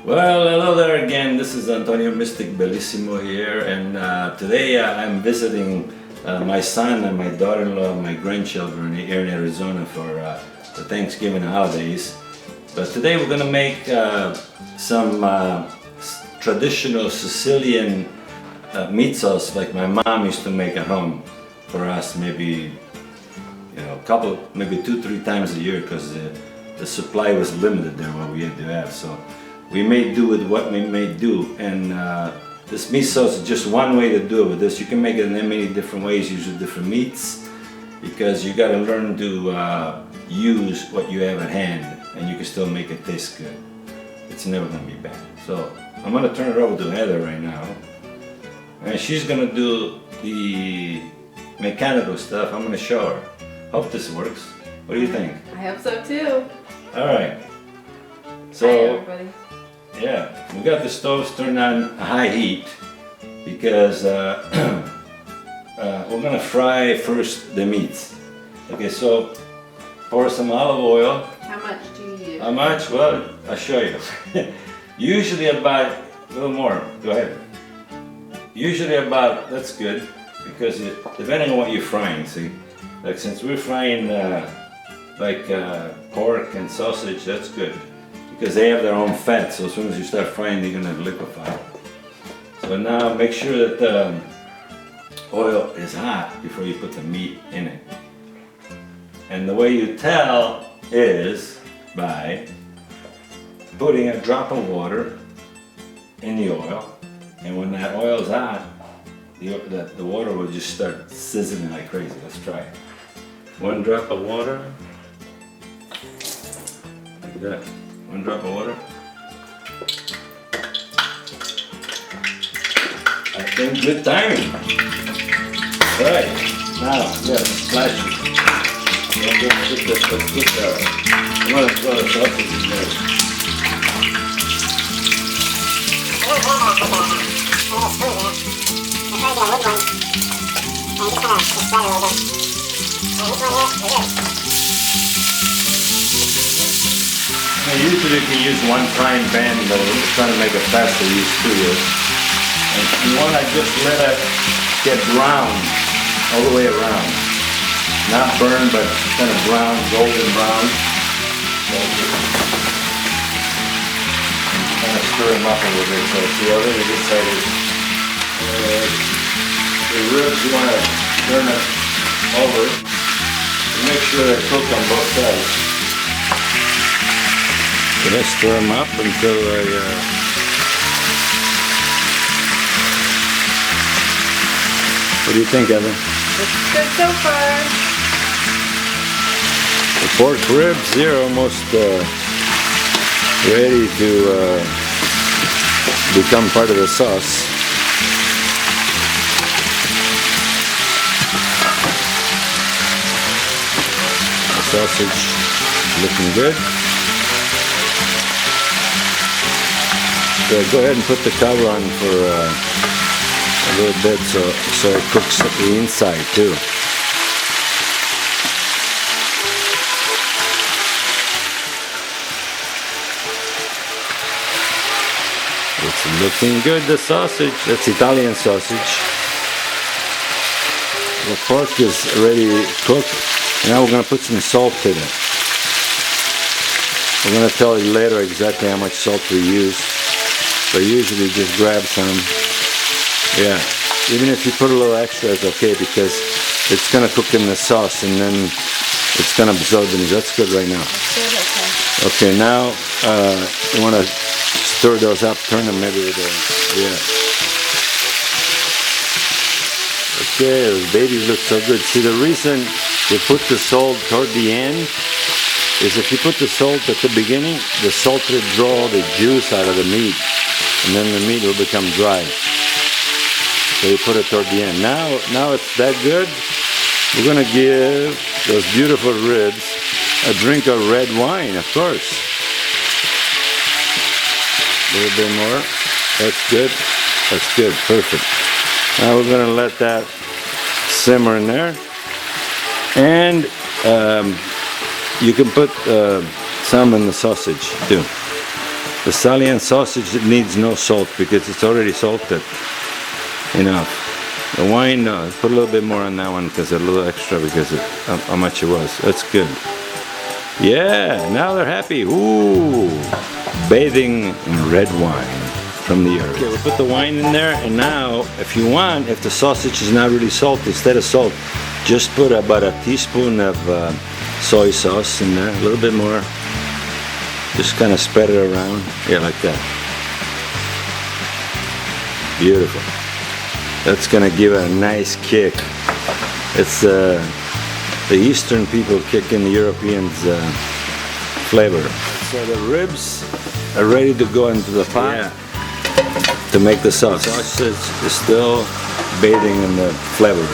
Well, hello there again. This is Antonio Mystic Bellissimo here, and today I'm visiting my son and my daughter-in-law, my grandchildren here in Arizona for the Thanksgiving holidays. But today we're going to make some traditional Sicilian meat sauce like my mom used to make at home for us, maybe maybe 2-3 times a year, because the supply was limited there, what we had to have. So we made do with what we made do, and this meat sauce is just one way to do it with this. You can make it in many different ways, using different meats, because you got to learn to use what you have at hand, and you can still make it taste good. It's never going to be bad. So I'm going to turn it over to Heather right now, and she's going to do the mechanical stuff. I'm going to show her. Hope this works. What do you think? I hope so too. All right. So, hi everybody. Yeah, we got the stoves turned on high heat because we're gonna fry first the meat. Okay, so pour some olive oil. How much do you use? How much? Well, I'll show you. Usually about a little more. Go ahead. Usually about, that's good, because depending on what you're frying, see, like since we're frying pork and sausage, that's good, because they have their own fat, so as soon as you start frying, they're going to liquefy. So now make sure that the oil is hot before you put the meat in it. And the way you tell is by putting a drop of water in the oil, and when that oil is hot, the water will just start sizzling like crazy. Let's try it. 1 drop of water, like that. 1 drop of water. I think good timing. Right, now, yeah, splash it. Let's put I'm going to throw the sausage in there. Usually you can use 1 frying pan, but I'm just trying to make it faster, use 2 here. And you want to just let it get brown all the way around. Not burn, but kind of brown, golden brown. So kind of stir them up a little bit. So see, already this side is the ribs, you want to turn it over and make sure they're cooked on both sides. So let's stir them up until what do you think, Evan? Looks good so far. The pork ribs here are almost ready to become part of the sauce. The sausage looking good. So go ahead and put the cover on for a little bit so it cooks the inside too. It's looking good, the sausage. That's Italian sausage. The pork is already cooked. Now we're going to put some salt in it. I'm going to tell you later exactly how much salt we use. But usually just grab some. Yeah, even if you put a little extra, it's okay, because it's going to cook in the sauce and then it's going to absorb the meat. That's good right now. Good, okay. Okay, now you want to stir those up, turn them maybe with a, yeah. Okay, those babies look so good. See, the reason you put the salt toward the end is if you put the salt at the beginning, the salt will draw the juice out of the meat, and then the meat will become dry. So you put it toward the end. Now it's that good. We're going to give those beautiful ribs a drink of red wine, of course. A little bit more. That's good. That's good. Perfect. Now we're going to let that simmer in there. And you can put some in the sausage too. The Sicilian sausage needs no salt because it's already salted enough. The wine, put a little bit more on that one because a little extra because of how much it was. That's good. Yeah, now they're happy. Ooh, bathing in red wine from the earth. Okay, we'll put the wine in there, and now, if you want, if the sausage is not really salty, instead of salt, just put about a teaspoon of soy sauce in there, a little bit more. Just kind of spread it around. Yeah, like that. Beautiful. That's gonna give it a nice kick. It's the Eastern people kicking the Europeans' flavor. So the ribs are ready to go into the pot to make the sauce. The sausage is still bathing in the flavors.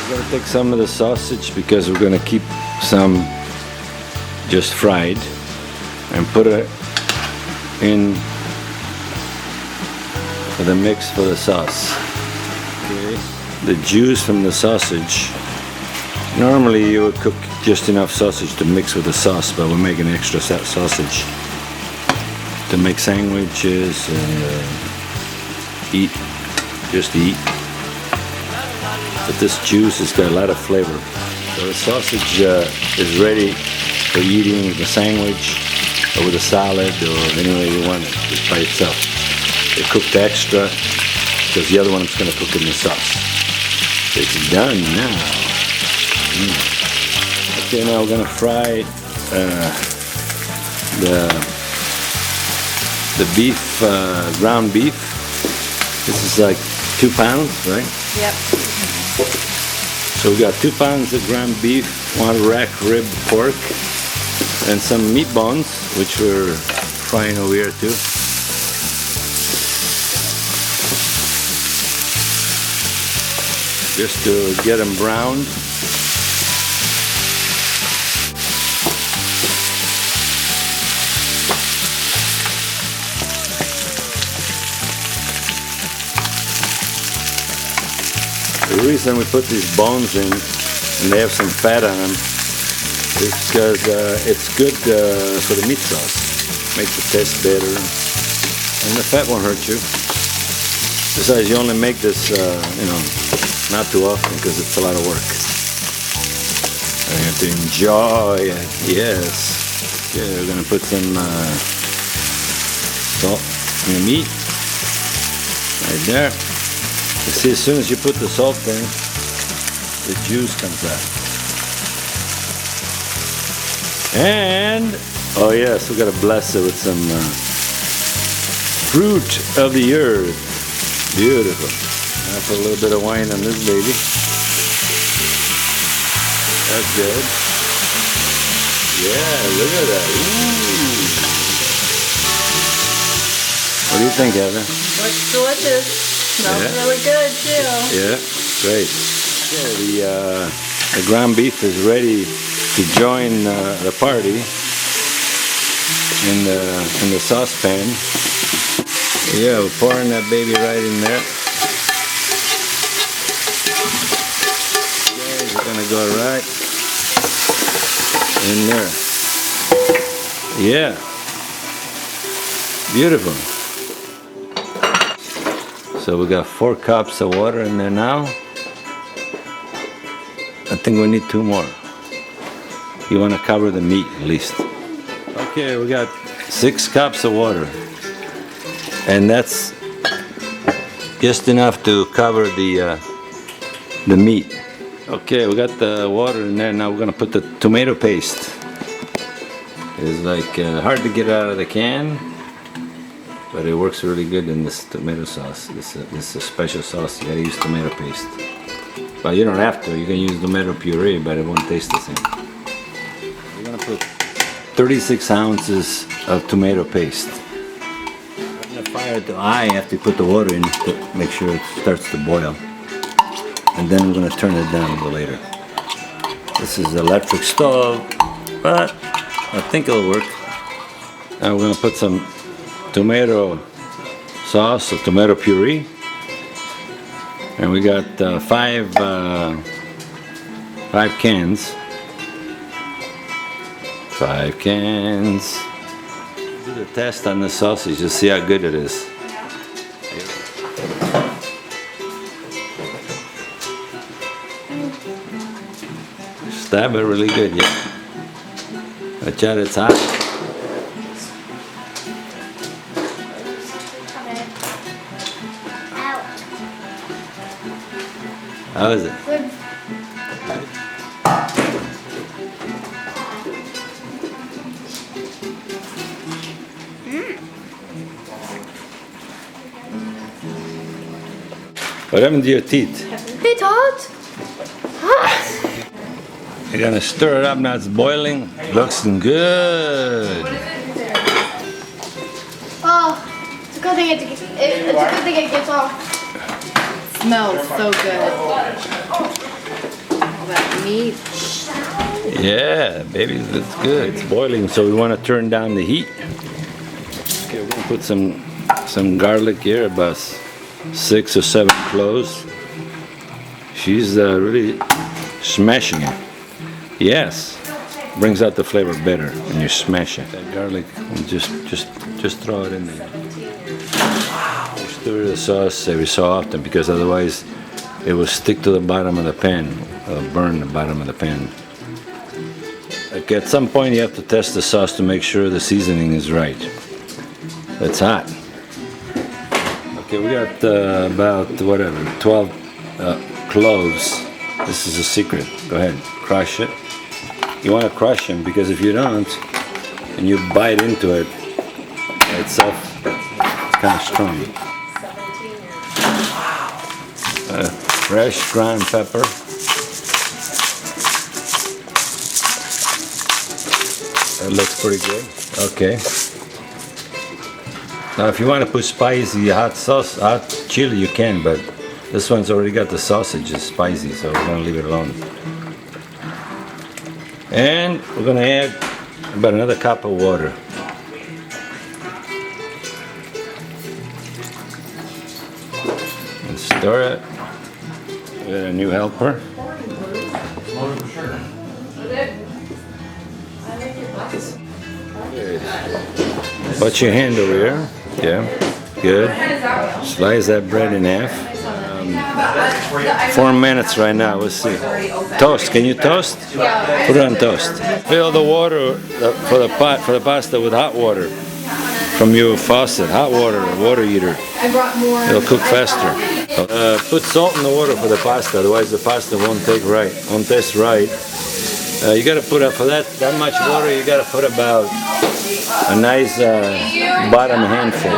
We're gonna take some of the sausage because we're gonna keep some just fried and put it in for the mix for the sauce. Okay. The juice from the sausage. Normally you would cook just enough sausage to mix with the sauce, but we're making extra sausage to make sandwiches and eat, just to eat. But this juice has got a lot of flavor. So the sausage is ready for eating with a sandwich or with a salad or any way you want it, just by itself. They cooked extra because the other one is going to cook in the sauce. It's done now. Okay, now we're going to fry the beef, ground beef. This is like 2 pounds, right? Yep. So we got 2 pounds of ground beef, 1 rack rib pork, and some meat bones, which we're frying over here too. Just to get them browned. The reason we put these bones in, and they have some fat on them, is because it's good for the meat sauce. Makes it taste better, and the fat won't hurt you. Besides, you only make this, you know, not too often because it's a lot of work. I have to enjoy it. Yes. Okay, we're gonna put some salt in the meat right there. You see, as soon as you put the salt in, the juice comes out. And, oh yes, we gotta bless it with some fruit of the earth. Beautiful. Now put a little bit of wine on this baby. That's good. Yeah, look at that. Ooh. What do you think, Evan? Looks delicious. Smells really good too. Yeah, great. Okay, the ground beef is ready to join the party in the saucepan. Yeah, we're pouring that baby right in there. Okay, we're gonna go right in there. Yeah, beautiful. So we got 4 cups of water in there now. I think we need 2 more. You want to cover the meat at least. Okay, we got 6 cups of water. And that's just enough to cover the meat. Okay, we got the water in there. Now we're gonna put the tomato paste. It's like hard to get out of the can, but it works really good in this tomato sauce. This is a special sauce. You gotta use tomato paste. But you don't have to. You can use tomato puree, but it won't taste the same. We're gonna put 36 ounces of tomato paste. I'm gonna fire it to high after you put the water in to make sure it starts to boil. And then we're gonna turn it down a little later. This is an electric stove, but I think it'll work. Now we're gonna put some tomato sauce or tomato puree, and we got 5 cans. 5 cans. the test on the sausage to see how good it is. Stab it really good, yeah. Watch out, it's hot. How is it? Good. What happened to your teeth? It's hot. Hot. You're gonna stir it up now, it's boiling. Looks good. Oh, it's a good thing it's a good thing it gets off. Smells so good. All that meat. Yeah, baby, that's good. It's boiling, so we want to turn down the heat. Okay, we're gonna put some garlic here, about 6 or 7 cloves. She's really smashing it. Yes, brings out the flavor better when you smash it. That garlic, just throw it in there. Stir the sauce every so often because otherwise it will stick to the bottom of the pan, burn the bottom of the pan. Like at some point you have to test the sauce to make sure the seasoning is right. It's hot. Okay, we got about 12 cloves. This is a secret. Go ahead, crush it. You want to crush them because if you don't, and you bite into it, it's kind of strong. Fresh ground pepper. That looks pretty good. Okay. Now, if you want to put spicy hot sauce, hot chili, you can, but this one's already got the sausage, it's spicy, so we're gonna leave it alone. And we're gonna add about another cup of water. And stir it. We got a new helper. Good. Put your hand over here. Yeah, good. Slice that bread in half. 4 minutes right now, let's see. Toast, can you toast? Put it on toast. Fill the water for the pasta with hot water from your faucet. Hot water, water heater. It'll cook faster. Put salt in the water for the pasta, otherwise the pasta won't taste right. You gotta put up, for that much water, you gotta put about a nice bottom handful.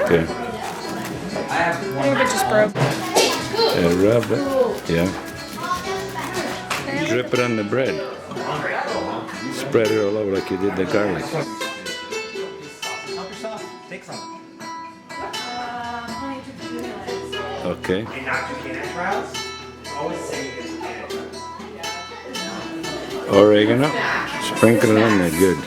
Okay. Maybe it just broke. Yeah, rub it. Yeah. Drip it on the bread. Spread it all over like you did the garlic. Okay. Oregano. Sprinkle it on there, good.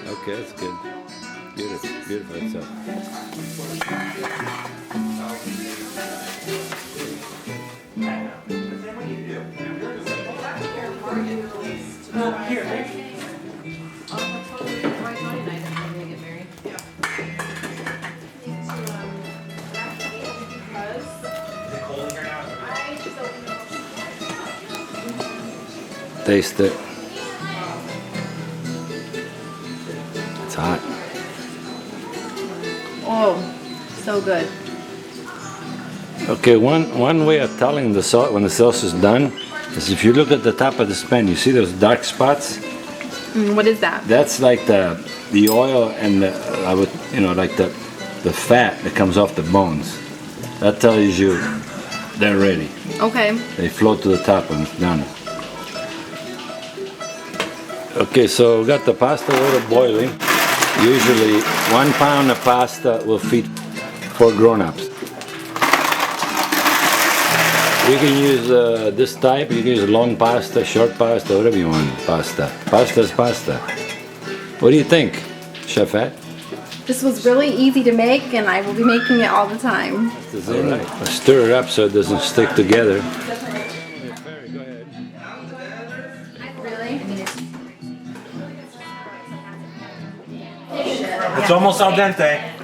Okay, that's good. Beautiful, beautiful. That's up. Taste it. It's hot. Oh, so good. Okay, one way of telling the sauce when the sauce is done is if you look at the top of this pan, you see those dark spots? What is that? That's like the oil and like the fat that comes off the bones. That tells you they're ready. Okay. They float to the top when it's done. Okay, so we got the pasta water boiling. Usually 1 pound of pasta will feed 4 grown-ups. You can use this type, you can use long pasta, short pasta, whatever you want. Pasta. Pasta is pasta. What do you think, Chef Ed? This was really easy to make, and I will be making it all the time. All right. Stir it up so it doesn't stick together. Really? It's almost al dente.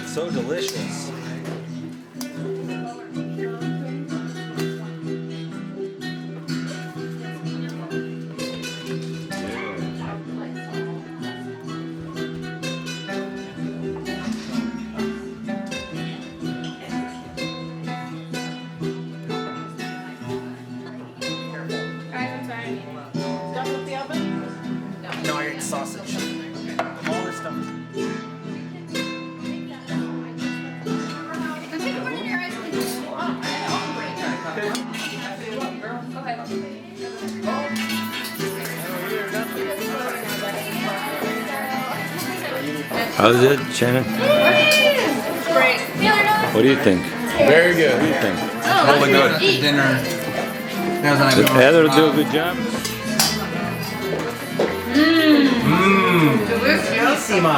So delicious. No, I ate sausage. All this stuff. How's it, Shannon? Great. What do you think? Very good. What do you think? Really good. Dinner. Did Heather do a good job? Bellissimo.